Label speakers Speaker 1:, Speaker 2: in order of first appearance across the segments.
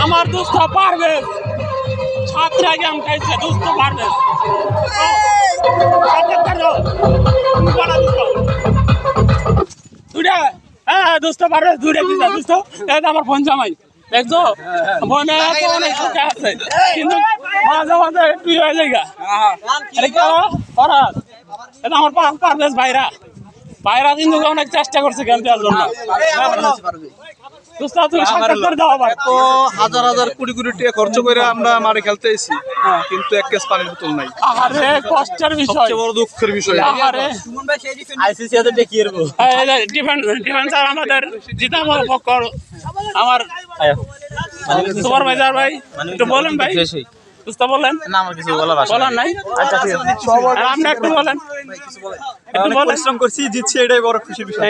Speaker 1: আমার দোস্ত পারবে ছাত্রা গেম খাইছে দোস্ত পারবে দোস্ত পারবে দূরে দিছে দোস্ত আমার ফোন জামাই দেখছো মনে অনেক সুখে আছে কিন্তু মাঝে মাঝে একটু হয়ে যায় এটা আমার পারবেশ ভাইরা ভাইরা কিন্তু অনেক চেষ্টা করছে গেম দেওয়ার জন্য
Speaker 2: হাজার হাজার কোটি কোটি টাকা খরচ করে আমরা মাঠে খেলতে এসেছি কিন্তু এক কেস পানির বোতল নাই।
Speaker 1: আরে কষ্টের বিষয়,
Speaker 2: বড় দুঃখের বিষয়।
Speaker 1: ডিফেন্স আমাদের জিতাবো পক্ষ আমার সুপারভাইজার ভাই একটু বলেন ভাই বুঝতে বলেন
Speaker 3: না আমার কিছু বলার
Speaker 1: নাই। আচ্ছা ঠিক আছে আপনি একটু বলেন।
Speaker 2: পরিশ্রম করছি জিতছি এটাই বড় খুশির বিষয়।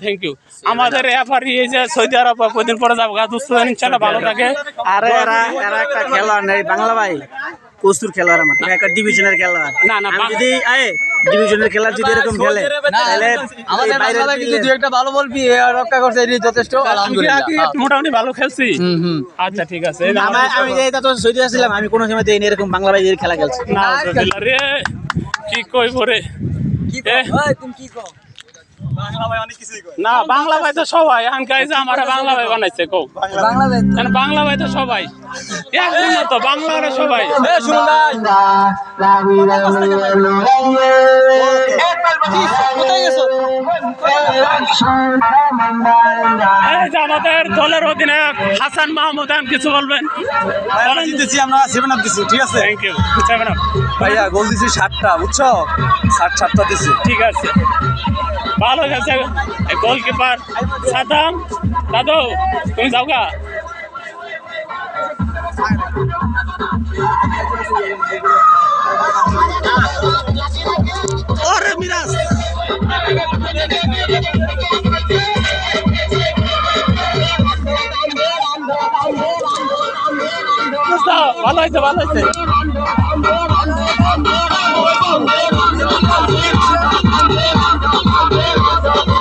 Speaker 1: থ্যাংক ইউ আমাদের রেফারি এই যে সৌদি আরব কদিন পরে যাবো দুস্থ ইনশাআল্লাহ ভালো থাকে।
Speaker 3: আরে এরা একটা খেলোয়াড় নেই বাংলা ভাই প্রচুর খেলোয়াড় আমার একটা ডিভিশনের খেলোয়াড়
Speaker 1: না
Speaker 3: যদি ডিভিশনের খেলা যদি এরকম খেলে তাহলে
Speaker 2: আমাদের বাংলা ভাই কিন্তু দুই একটা ভালো বলবি রক্ষা করছে এটাই যথেষ্ট আলহামদুলিল্লাহ।
Speaker 1: মোটামুটি ভালো খেলছি। আচ্ছা ঠিক আছে
Speaker 3: আমি যে এটা তো সৌদি আসছিলাম আমি কোনো সময় দেখিনি এরকম বাংলা ভাই খেলা খেলছি
Speaker 1: না রে কি কই পরে
Speaker 2: তুমি কি কও
Speaker 1: না বাংলা ভাই তো সবাই আমার বাংলা ভাই বানাইছে কো বাংলা ভাই তো সবাই তো বাংলার সবাই আমাদের দলের অধিনায়ক হাসান মাহমুদ কিছু বলবেন?
Speaker 2: আমরা 7 আপ দিছি ঠিক আছে।
Speaker 1: থ্যাংক ইউ 7 আপ
Speaker 2: ভাইয়া গোল দিছি 7টা বুঝছো 7টা দিছি
Speaker 1: ঠিক আছে ভালো গেছে গোলকিপার সাদাম দাদু তুমি যাও গা ওরে মিরাজ ভালো হয়েছে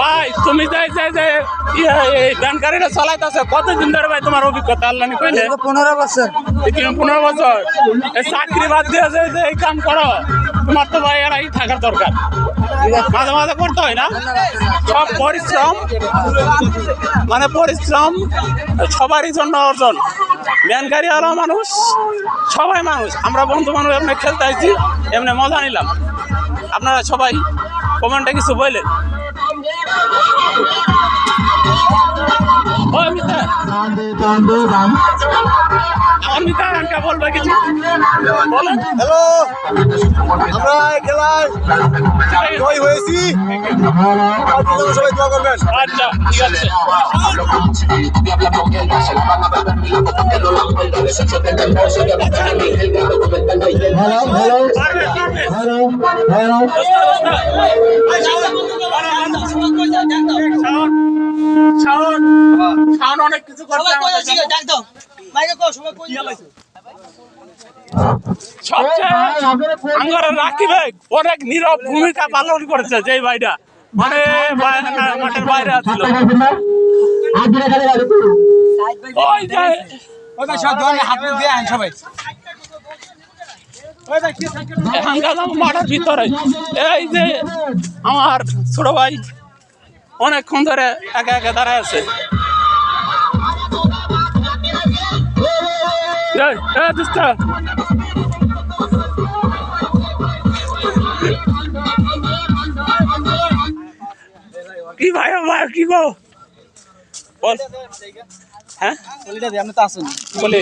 Speaker 1: ভাই তুমি যাই যে ব্যাংকারিটা চালাইতেছে কতদিন ধরে ভাই তোমার অভিজ্ঞতা আল্লাহ কইলে
Speaker 3: 15 বছর
Speaker 1: 15 বছর চাকরি বাদ দিয়ে যে এই কাম করো তোমার তো ভাই এরাই থাকার দরকার মাঝে মাঝে করতে হয় না সব পরিশ্রম পরিশ্রম সবারই জন্য অর্জন ব্যাংকারি আলো মানুষ সবাই মানুষ আমরা বন্ধু মানুষ এমনি খেলতে আসছি এমনি মজা নিলাম আপনারা সবাই কমেন্টে কিছু বললেন বলবে কিছু বলেন।
Speaker 2: হ্যালো আমরা এই খেলায় জয় হয়েছি সবাই দোয়া করবেন।
Speaker 1: আচ্ছা ঠিক আছে অনেক কিছু রাখি ভাই অনেক নীরব ভূমিকা পালন করেছে যে ভাইটা মাঠের বাইরে ছিল মাঠের ভিতরে এই যে আমার ছোট ভাই অনেকক্ষণ ধরে একা একা দাঁড়ায় আছে দোস্ত কি ভাই ভাই কি গো বল হ্যাঁ
Speaker 3: ওইটা দিয়ে আপনি তো আসুন
Speaker 1: বলে